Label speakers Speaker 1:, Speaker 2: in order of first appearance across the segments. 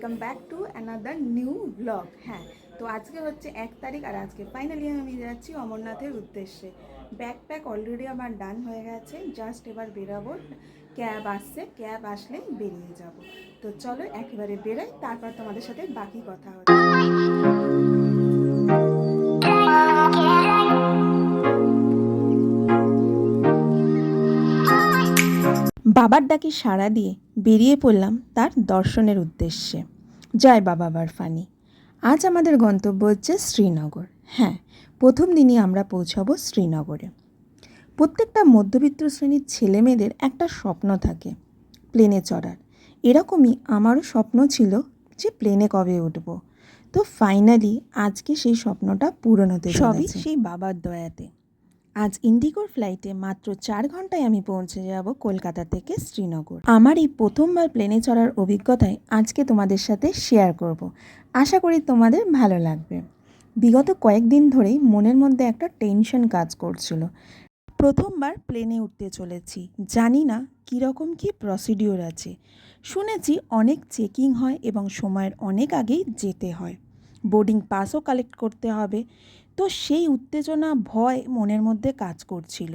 Speaker 1: Welcome back to another new blog. হ্যাঁ, তো আজকে হচ্ছে 1 তারিখ আর আজকে ফাইনালি আমি যাচ্ছি অমরনাথের উদ্দেশ্যে। ব্যাকপ্যাক অলরেডি আমার ডান হয়ে গেছে, জাস্ট এবার বেরাবো। ক্যাব আসছে, ক্যাব আসলে বেরিয়ে যাব। তো চলো একেবারে বেরোই, তারপর তোমাদের সাথে বাকি কথা হচ্ছে। বাবার ডাকে সাড়া দিয়ে বেরিয়ে পড়লাম তার দর্শনের উদ্দেশ্যে। জয় বাবা বারফানি। আজ আমাদের গন্তব্য হচ্ছে শ্রীনগর। হ্যাঁ, প্রথম দিনই আমরা পৌঁছাবো শ্রীনগরে। প্রত্যেকটা মধ্যবিত্ত শ্রেণীর ছেলেমেয়েদের একটা স্বপ্ন থাকে প্লেনে চড়ার। এরকমই আমারও স্বপ্ন ছিল যে প্লেনে কবে উঠব। তো ফাইনালি আজকে সেই স্বপ্নটা পূরণ হতে চলেছে, সবই সেই বাবার দয়াতে। আজ ইন্ডিগোর ফ্লাইটে মাত্র 4 ঘন্টায় আমি পৌঁছে যাব কলকাতা থেকে শ্রীনগর। আমার এই প্রথমবার প্লেনে চড়ার অভিজ্ঞতায় আজকে তোমাদের সাথে শেয়ার করব। আশা করি তোমাদের ভালো লাগবে। বিগত কয়েকদিন ধরেই মনের মধ্যে একটা টেনশন কাজ করছিল। প্রথমবার প্লেনে উঠতে চলেছি, জানি না কীরকম কী প্রসিডিওর আছে। শুনেছি অনেক চেকিং হয় এবং সময়ের অনেক আগেই যেতে হয়, বোর্ডিং পাসও কালেক্ট করতে হবে। তো সেই উত্তেজনা ভয় মনের মধ্যে কাজ করছিল।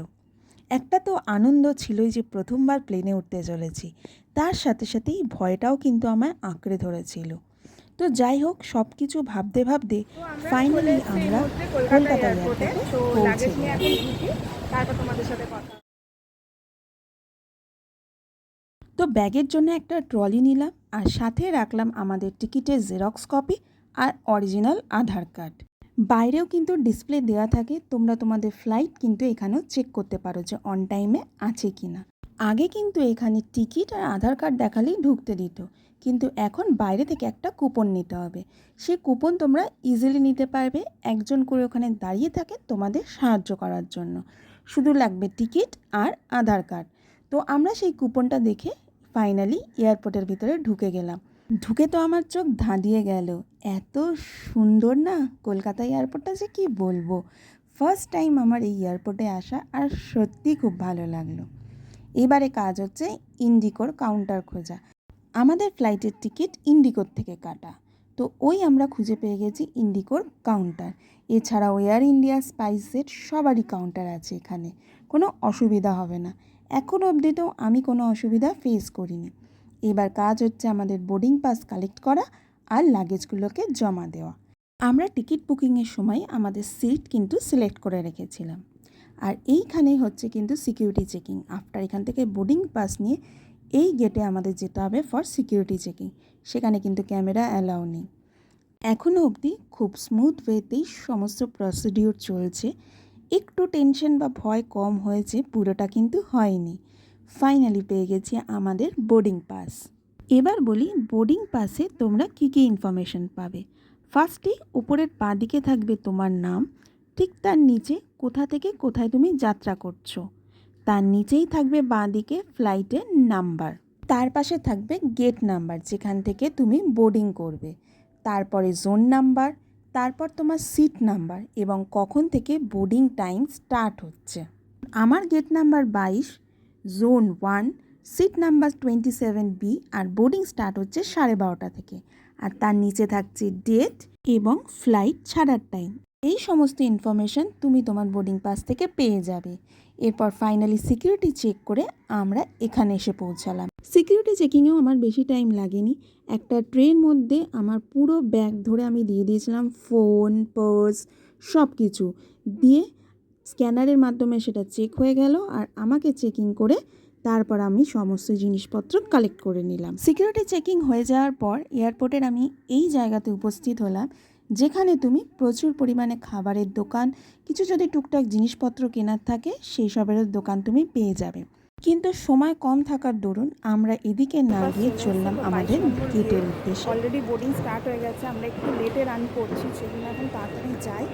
Speaker 1: একটা তো আনন্দ ছিলই যে প্রথমবার প্লেনে উঠতে চলেছি, তার সাথে সাথেই ভয়টাও কিন্তু আমায় আঁকড়ে ধরেছিল। তো যাই হোক, সব কিছু ভাবতে ভাবতে ফাইনালি আমরা কলকাতা এয়ারপোর্টে পৌঁছে গেলাম। তারপর তোমাদের সাথে কথা। তো ব্যাগের জন্য একটা ট্রলি নিলাম আর সাথে রাখলাম আমাদের টিকিটের জেরক্স কপি আর অরিজিনাল আধার কার্ড। বাইরেও কিন্তু ডিসপ্লে দেওয়া থাকে, তোমরা তোমাদের ফ্লাইট কিন্তু এখানেও চেক করতে পারো যে অন টাইমে আছে কি না। আগে কিন্তু এখানে টিকিট আর আধার কার্ড দেখালেই ঢুকতে দিত, কিন্তু এখন বাইরে থেকে একটা কুপন নিতে হবে। সেই কুপন তোমরা ইজিলি নিতে পারবে, একজন করে ওখানে দাঁড়িয়ে থাকে তোমাদের সাহায্য করার জন্য। শুধু লাগবে টিকিট আর আধার কার্ড। তো আমরা সেই কুপনটা দেখে ফাইনালি এয়ারপোর্টের ভিতরে ঢুকে গেলাম। ঢুকে তো আমার চোখ ধাঁধিয়ে গেল, এত সুন্দর না কলকাতা এয়ারপোর্টটা, যে কি বলবো। ফার্স্ট টাইম আমার এই এয়ারপোর্টে আসা, আর সত্যি খুব ভালো লাগলো। এবারে কাজ হচ্ছে ইন্ডিগোর কাউন্টার খোঁজা। আমাদের ফ্লাইটের টিকিট ইন্ডিগোর থেকে কাটা, তো ওই আমরা খুঁজে পেয়ে গেছি ইন্ডিগোর কাউন্টার। এছাড়াও এয়ার ইন্ডিয়া, স্পাইসজেট সবারই কাউন্টার আছে এখানে, কোনো অসুবিধা হবে না। এখনও অবধি তো আমি কোনো অসুবিধা ফেস করিনি। এবার কাজ হচ্ছে আমাদের বোর্ডিং পাস কালেক্ট করা আর লাগেজগুলোকে জমা দেওয়া। আমরা টিকিট বুকিংয়ের সময় আমাদের সিট কিন্তু সিলেক্ট করে রেখেছিলাম। আর এইখানেই হচ্ছে কিন্তু সিকিউরিটি চেকিং। আফটার এখান থেকে বোর্ডিং পাস নিয়ে এই গেটে আমাদের যেতে হবে ফর সিকিউরিটি চেকিং। সেখানে কিন্তু ক্যামেরা অ্যালাউ নেই। এখনও অবধি খুব স্মুথ ওয়েতেই সমস্ত প্রসিডিওর চলছে। একটু টেনশন বা ভয় কম হয়েছে, পুরোটা কিন্তু হয়নি। ফাইনালি পেয়ে গেছি আমাদের বোর্ডিং পাস। এবার বলি বোর্ডিং পাসে তোমরা কী কী ইনফরমেশন পাবে। ফার্স্টে উপরের বাঁ দিকে থাকবে তোমার নাম, ঠিক তার নিচে কোথা থেকে কোথায় তুমি যাত্রা করছো। তার নিচেই থাকবে বাঁ দিকে ফ্লাইটের নাম্বার, তার পাশে থাকবে গেট নাম্বার যেখান থেকে তুমি বোর্ডিং করবে, তারপরে জোন নাম্বার, তারপর তোমার সিট নাম্বার এবং কখন থেকে বোর্ডিং টাইম স্টার্ট হচ্ছে। আমার gate number 22, zone 1, seat number 27B আর বোর্ডিং স্টার্ট হচ্ছে 12:30 থেকে। আর তার নিচে থাকছে ডেট এবং ফ্লাইট ছাড়ার টাইম। এই সমস্ত ইনফরমেশান তুমি তোমার বোর্ডিং পাস থেকে পেয়ে যাবে। এরপর ফাইনালি সিকিউরিটি চেক করে আমরা এখানে এসে পৌঁছালাম। সিকিউরিটি চেকিংয়েও আমার বেশি টাইম লাগেনি। একটা ট্রের মধ্যে আমার পুরো ব্যাগ ধরে আমি দিয়ে দিয়েছিলাম, ফোন, পার্স সব কিছু দিয়ে স্ক্যানারের মাধ্যমে সেটা চেক হয়ে গেল আর আমাকে চেকিং করে তারপর আমি সমস্ত জিনিসপত্র কালেক্ট করে নিলাম। সিকিউরিটি চেকিং হয়ে যাওয়ার পর এয়ারপোর্টের আমি এই জায়গাতে উপস্থিত হলাম যেখানে তুমি প্রচুর পরিমাণে খাবারের দোকান, কিছু যদি টুকটাক জিনিসপত্র কেনার থাকে সেই সবের দোকান তুমি পেয়ে যাবে। কিন্তু সময় কম থাকার দরুন আমরা এদিকে না গিয়ে চললাম আমাদের গেটের উদ্দেশ্যে। অলরেডি বোর্ডিং স্টার্ট হয়ে গেছে, আমরা একটু লেটে রান করছি, সেজন্য এখন তাড়াতাড়ি যাই,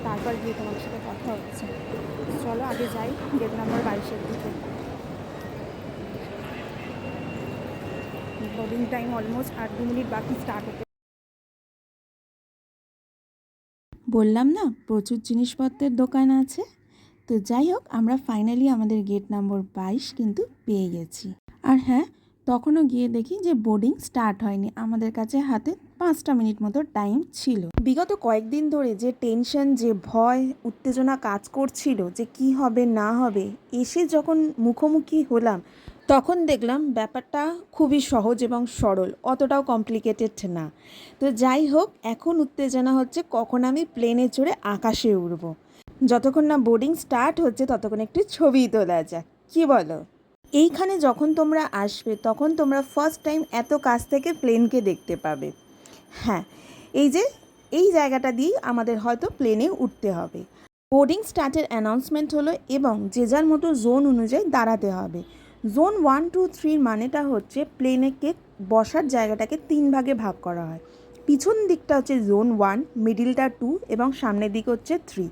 Speaker 1: তারপর গিয়ে তোমাদের সাথে কথা হচ্ছে। চলো আগে যাই গেট নাম্বার 22-এর দিকে। বোর্ডিং টাইম অলমোস্ট আর 2 মিনিট বাকি স্টার্ট হতে। বললাম না প্রচুর জিনিসপত্রের দোকান আছে। তো যাই হোক, আমরা ফাইনালি আমাদের গেট নম্বর 22 কিন্তু পেয়ে গেছি। আর হ্যাঁ, তখনও গিয়ে দেখি যে বোর্ডিং স্টার্ট হয়নি। আমাদের কাছে হাতে 5টা মিনিট মতো টাইম ছিল। বিগত কয়েকদিন ধরে যে টেনশন, যে ভয়, উত্তেজনা কাজ করছিল যে কি হবে না হবে, এসে যখন মুখোমুখি হলাম তখন দেখলাম ব্যাপারটা খুবই সহজ এবং সরল, অতটাও কমপ্লিকেটেড না। তো যাই হোক, এখন উত্তেজনা হচ্ছে কখন আমি প্লেনে চড়ে আকাশে উড়ব। যতক্ষণ না বোর্ডিং স্টার্ট হচ্ছে ততক্ষণ একটু ছবি তোলা যাক, কি বলো? এইখানে যখন তোমরা আসবে তখন তোমরা ফার্স্ট টাইম এত কাছ থেকে প্লেনকে দেখতে পাবে। হ্যাঁ, এই জায়গাটা দিয়েই আমাদের হয়তো প্লেনে উঠতে হবে। বোর্ডিং স্টার্টের অ্যানাউন্সমেন্ট হলো এবং যে যার মতো জোন অনুযায়ী দাঁড়াতে হবে। জোন 1, 2, 3 মানেটা হচ্ছে প্লেনেকে বসার জায়গাটাকে 3 ভাগে ভাগ করা হয়। পিছন দিকটা হচ্ছে জোন 1, মিডিলটা 2 এবং সামনের দিকে হচ্ছে 3।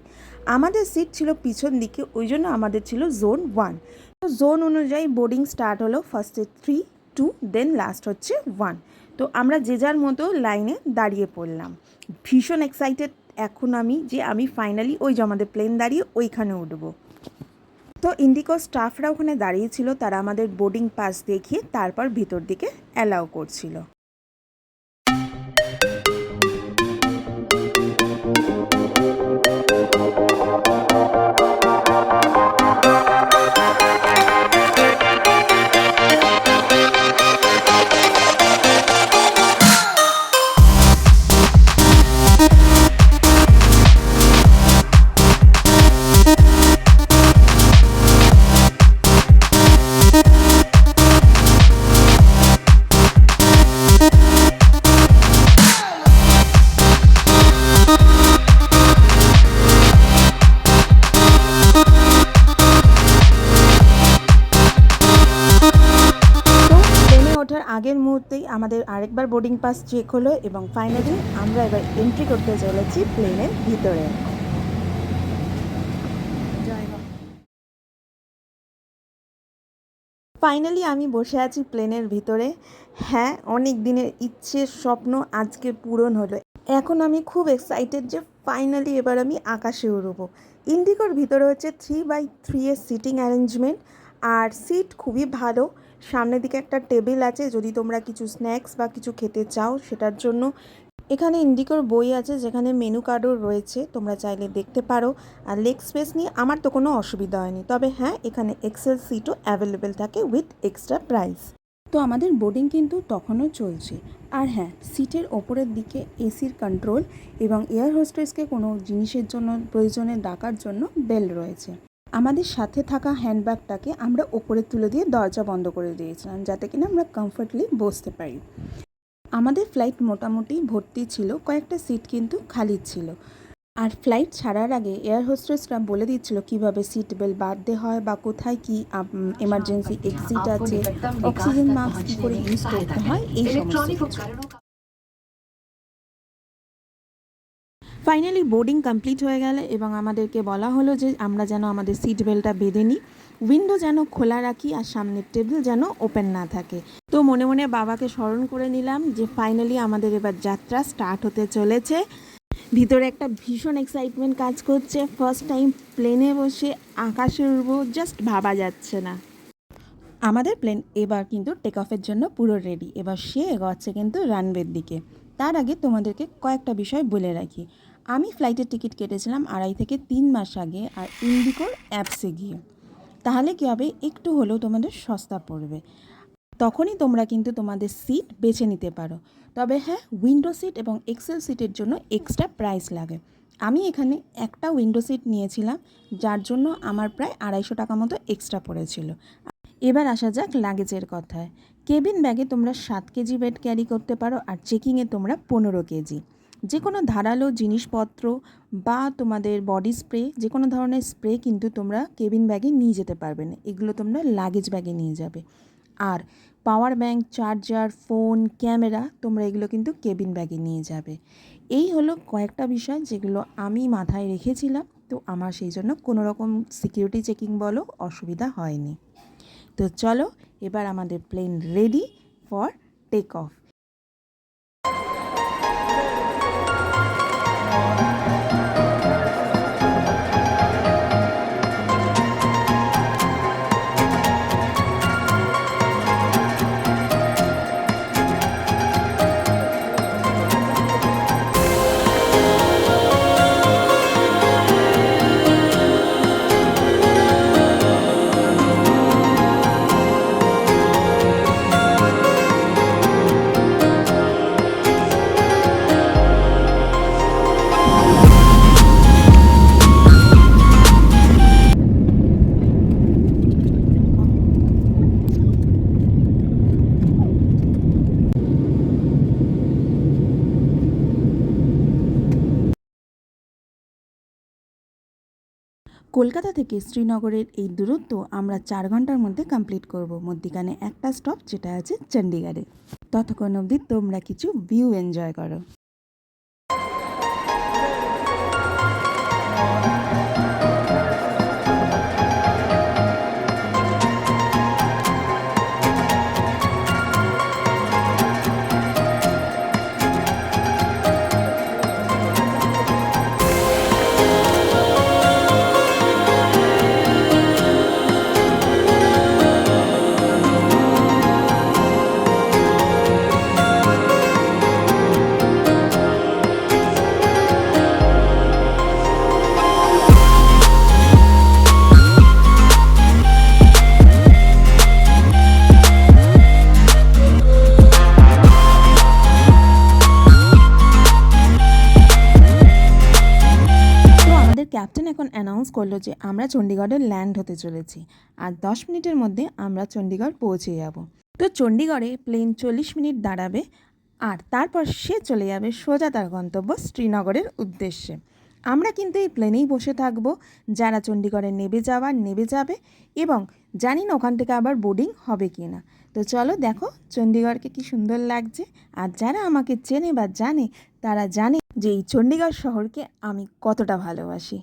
Speaker 1: আমাদের সিট ছিল পিছন দিকে, ওই জন্য আমাদের ছিল জোন 1। তো জোন অনুযায়ী বোর্ডিং স্টার্ট হলো, ফার্স্টে 3, 2, দেন লাস্ট হচ্ছে 1। তো আমরা যে যার মতো লাইনে দাঁড়িয়ে পড়লাম। ভীষণ এক্সাইটেড এখন আমি যে আমি ফাইনালি ওই যে আমাদের প্লেন দাঁড়িয়ে ওইখানে উঠবো। তো ইন্ডিগোর স্টাফরা ওখানে দাঁড়িয়েছিল, তারা আমাদের বোর্ডিং পাস দেখিয়ে তারপর ভিতর দিকে অ্যালাউ করছিল। ওঠার আগের মুহূর্তেই আমাদের আরেকবার বোর্ডিং পাস চেক হলো এবং ফাইনালি আমরা এবার এন্ট্রি করতে চলেছি প্লেনের ভিতরে। ফাইনালি আমি বসে আছি প্লেনের ভিতরে। হ্যাঁ, অনেক দিনের ইচ্ছে, স্বপ্ন আজকে পূরণ হলো। এখন আমি খুব এক্সাইটেড যে ফাইনালি এবার আমি আকাশে উড়বো। ইন্ডিগোর ভিতরে হচ্ছে 3x3 এর সিটিং অ্যারেঞ্জমেন্ট, আর সিট খুবই ভালো। সামনের দিকে একটা টেবিল আছে যদি তোমরা কিছু স্ন্যাক্স বা কিছু খেতে চাও সেটার জন্য। এখানে ইন্ডিগোর বই আছে যেখানে মেনু কার্ডও রয়েছে, তোমরা চাইলে দেখতে পারো। আর লেগ স্পেস নিয়ে আমার তো কোনো অসুবিধা হয়নি, তবে হ্যাঁ, এখানে এক্সেল সিটও অ্যাভেলেবেল থাকে উইথ এক্সট্রা প্রাইস। তো আমাদের বোর্ডিং কিন্তু তখনও চলছে। আর হ্যাঁ, সিটের ওপরের দিকে এসির কন্ট্রোল এবং এয়ার হোস্টেসকে কোনো জিনিসের জন্য প্রয়োজনে ডাকার জন্য বেল রয়েছে। আমাদের সাথে থাকা হ্যান্ডব্যাগটাকে আমরা ওপরে তুলে দিয়ে দরজা বন্ধ করে দিয়েছিলাম যাতে কিনা আমরা কমফর্টলি বসতে পারি। আমাদের ফ্লাইট মোটামুটি ভর্তি ছিল, কয়েকটা সিট কিন্তু খালি ছিল। আর ফ্লাইট ছাড়ার আগে এয়ার হোস্টেসরা বলে দিচ্ছিল কিভাবে সিট বেল্ট বাঁধতে হয় বা কোথায় কি এমার্জেন্সি এক্সিট আছে, অক্সিজেন মাস্ক কী করে ইউজ করতে হয়, এই সমস্ত। ফাইনালি বোর্ডিং কমপ্লিট হয়ে গেল এবং আমাদেরকে বলা হলো যে আমরা যেন আমাদের সিট বেল্টটা বেঁধে নিই, উইন্ডো যেন খোলা রাখি আর সামনের টেবিল যেন ওপেন না থাকে। তো মনে মনে বাবাকে স্মরণ করে নিলাম যে ফাইনালি আমাদের এবার যাত্রা স্টার্ট হতে চলেছে। ভিতরে একটা ভীষণ এক্সাইটমেন্ট কাজ করছে, ফার্স্ট টাইম প্লেনে বসে আকাশে উড়বো, জাস্ট ভাবা যাচ্ছে না। আমাদের প্লেন এবার কিন্তু টেক অফের জন্য পুরো রেডি। এবার সে এগোচ্ছে কিন্তু রানওয়ের দিকে। তার আগে তোমাদেরকে কয়েকটা বিষয় বলে রাখি। আমি ফ্লাইটের টিকিট কেটেছিলাম 2.5 থেকে 3 মাস আগে, আর ইন্ডিগোর অ্যাপসে গিয়ে। তাহলে কী হবে, একটু হলেও তোমাদের সস্তা পড়বে। তখনই তোমরা কিন্তু তোমাদের সিট বেছে নিতে পারো। তবে হ্যাঁ, উইন্ডো সিট এবং এক্সেল সিটের জন্য এক্সট্রা প্রাইস লাগে। আমি এখানে একটা উইন্ডো সিট নিয়েছিলাম, যার জন্য আমার প্রায় 250 টাকা মতো এক্সট্রা পড়েছিল। এবার আসা যাক লাগেজের কথায়। কেবিন ব্যাগে তোমরা 7 কেজি ওয়েট ক্যারি করতে পারো, আর চেকিংয়ে তোমরা 15 কেজি। যে কোনো ধারালো জিনিসপত্র বা তোমাদের বডি স্প্রে, যে কোনো ধরনের স্প্রে কিন্তু তোমরা কেবিন ব্যাগে নিয়ে যেতে পারবে না, এগুলো তোমরা লাগেজ ব্যাগে নিয়ে যাবে। আর power bank, charger, phone, camera তোমরা এগুলো কিন্তু কেবিন ব্যাগে নিয়ে যাবে। এই হলো কয়েকটা বিষয় যেগুলো আমি মাথায় রেখেছিলাম, তো আমার সেই জন্য কোনো রকম সিকিউরিটি চেকিং বলো অসুবিধা হয়নি। তো চলো, এবার আমাদের plane ready for take off. Kolkata থেকে শ্রীনগরের এই দূরত্ব আমরা 4 ঘন্টার মধ্যে কমপ্লিট করব, মধ্যিখানে একটা স্টপ যেটা আছে চণ্ডীগড়ে। ততক্ষণ অবধি তোমরা কিছু ভিউ এনজয় করো। ক্যাপ্টেন এখন অ্যানাউন্স করলো যে আমরা চণ্ডীগড়ে ল্যান্ড হতে চলেছি, আর 10 মিনিটের মধ্যে আমরা চণ্ডীগড় পৌঁছে যাব। তো চণ্ডীগড়ে প্লেন 40 মিনিট দাঁড়াবে, আর তারপর সে চলে যাবে সোজা তার গন্তব্য শ্রীনগরের উদ্দেশ্যে। আমরা কিন্তু এই প্লেনেই বসে থাকবো, যারা চণ্ডীগড়ে নেবে যাবে, এবং জানি না ওখান থেকে আবার বোর্ডিং হবে কি না। তো চলো দেখো চণ্ডীগড়কে কি সুন্দর লাগছে। আর যারা আমাকে চেনে বা জানে তারা জানে যে এই চণ্ডীগড় শহরকে আমি কতটা ভালোবাসি।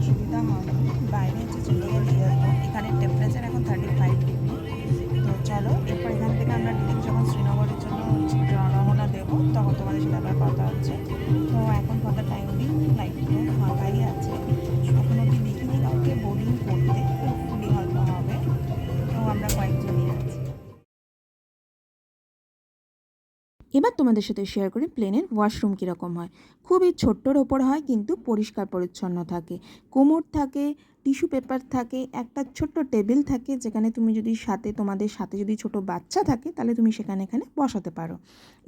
Speaker 1: অসুবিধা হয়নি। বাইরে হচ্ছে চণ্ডীগড় এয়ারপোর্ট, এখানে টেম্পারেচার এখন 35 ডিগ্রি। তো চলো এরপর এখান থেকে আমরা ডিরেক্ট যখন শ্রীনগরের জন্য রওনা দেবো তখন তোমাদের সাথে আবার কথা হচ্ছে। তো এখন কথা টাইম দিন, ফ্লাইটগুলো ফাঁকাই আছে, এখন অব্দি দেখিনি কাউকে বোর্ডিং করতে, ফুলি হয়তো হবে। তো আমরা কয়েকজনই আছি। এবার তোমাদের সাথে শেয়ার করি প্লেনের ওয়াশরুম কীরকম হয়। খুবই ছোট্টর ওপর হয়, কিন্তু পরিষ্কার পরিচ্ছন্ন থাকে। কোমোড থাকে, টিস্যু পেপার থাকে, একটা ছোট্ট টেবিল থাকে, যেখানে তুমি যদি তোমাদের সাথে যদি ছোট বাচ্চা থাকে তাহলে তুমি এখানে বসাতে পারো।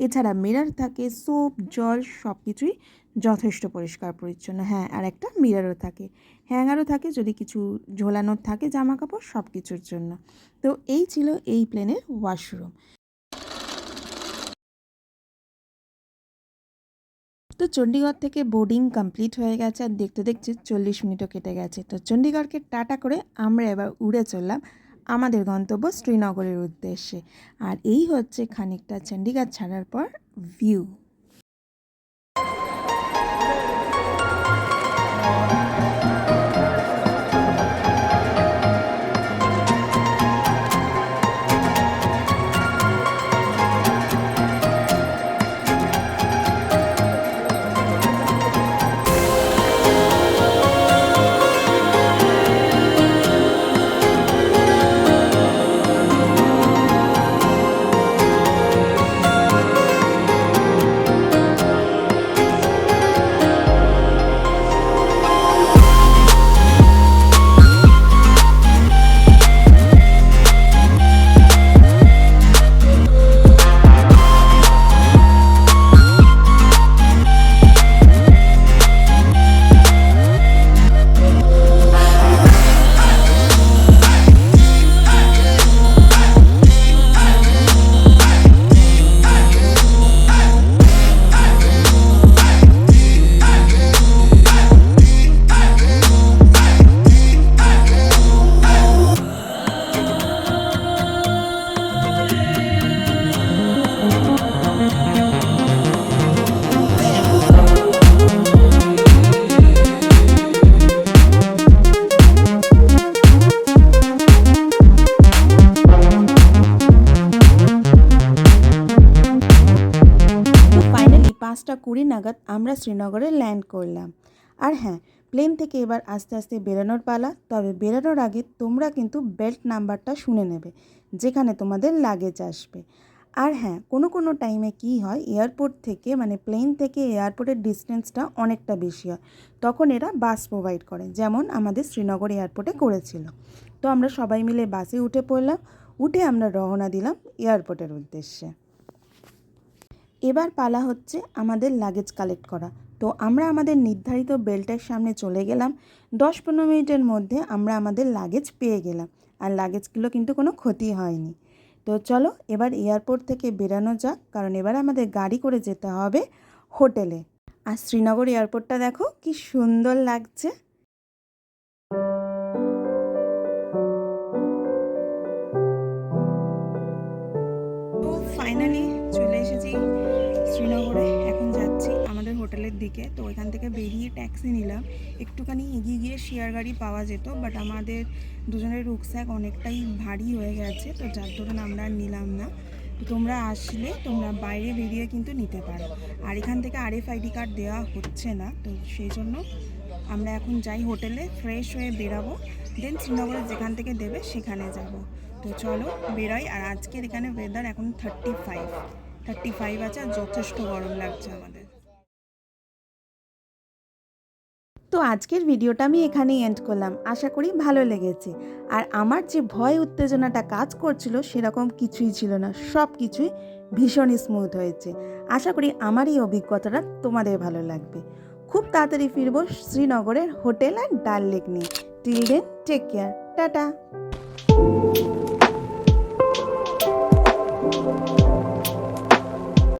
Speaker 1: এছাড়া মিরর থাকে, সোপ, জল সব কিছুই যথেষ্ট পরিষ্কার পরিচ্ছন্ন। হ্যাঁ, আর একটা মিররও থাকে, হ্যাঙ্গারও থাকে যদি কিছু ঝোলানোর থাকে জামা কাপড়, সব কিছুর জন্য। তো এই ছিল এই প্লেনের ওয়াশরুম। তো চণ্ডীগড় থেকে বোর্ডিং কমপ্লিট হয়ে গেছে, আর দেখতে দেখতে 40 মিনিটও কেটে গেছে। তো চণ্ডীগড়কে টাটা করে আমরা এবার উড়ে চললাম আমাদের গন্তব্য শ্রীনগরের উদ্দেশ্যে। আর এই হচ্ছে খানিকটা চণ্ডীগড় ছাড়ার পর ভিউ। 5:20 নাগাদ আমরা শ্রীনগরে ল্যান্ড করলাম। আর হ্যাঁ, প্লেন থেকে এবার আস্তে আস্তে বেরোনোর পালা। তবে বেরোনোর আগে তোমরা কিন্তু বেল্ট নাম্বারটা শুনে নেবে, যেখানে তোমাদের লাগেজ আসবে। আর হ্যাঁ, কোনো টাইমে কি হয়, এয়ারপোর্ট থেকে মানে প্লেন থেকে এয়ারপোর্টের ডিস্টেন্সটা অনেকটা বেশি হয়, তখন এরা বাস প্রোভাইড করে, যেমন আমাদের শ্রীনগর এয়ারপোর্টে করেছিল। তো আমরা সবাই মিলে বাসে উঠে পড়লাম, উঠে আমরা রওনা দিলাম এয়ারপোর্টের উদ্দেশ্যে। এবার পালা হচ্ছে আমাদের লাগেজ কালেক্ট করা। তো আমরা আমাদের নির্ধারিত বেল্টের সামনে চলে গেলাম। 10-15 মিনিটের মধ্যে আমরা আমাদের লাগেজ পেয়ে গেলাম, আর লাগেজগুলো কিন্তু কোনো ক্ষতি হয়নি। তো চলো এবার এয়ারপোর্ট থেকে বেরানো যাক, কারণ এবার আমাদের গাড়ি করে যেতে হবে হোটেলে। আর শ্রীনগর এয়ারপোর্টটা দেখো কি সুন্দর লাগছে। তো ফাইনালি চলে এসেছি শ্রীনগরে। এখন যাচ্ছি আমাদের হোটেলের দিকে। তো এখান থেকে বেরিয়ে ট্যাক্সি নিলাম। একটুখানি এগিয়ে গিয়ে শেয়ার গাড়ি পাওয়া যেত, বাট আমাদের দুজনের রুকস্যাক অনেকটাই ভারী হয়ে গেছে, তো যার দরুন আমরা আর নিলাম না। তো তোমরা আসলে তোমরা বাইরে বেরিয়ে কিন্তু নিতে পারো। আর এখান থেকে RFID কার্ড দেওয়া হচ্ছে না, তো সেই জন্য আমরা এখন যাই হোটেলে, ফ্রেশ হয়ে বেরাবো, দেন শ্রীনগরে যেখান থেকে দেবে সেখানে যাব। তো চলো বেরোই। আর আজকের এখানে ওয়েদার এখন 35 আছে, আর যথেষ্ট গরম লাগছে আমাদের। তো আজকের ভিডিওটা আমি এখানেই এন্ড করলাম। আশা করি ভালো লেগেছে। আর আমার যে ভয় উত্তেজনাটা কাজ করছিল সেরকম কিছুই ছিল না, সব কিছুই ভীষণ স্মুথ হয়েছে। আশা করি আমার এই অভিজ্ঞতাটা তোমাদের ভালো লাগবে। খুব তাড়াতাড়ি ফিরবো শ্রীনগরের হোটেল আর ডাল লেক নিয়ে। Till then take care, tata.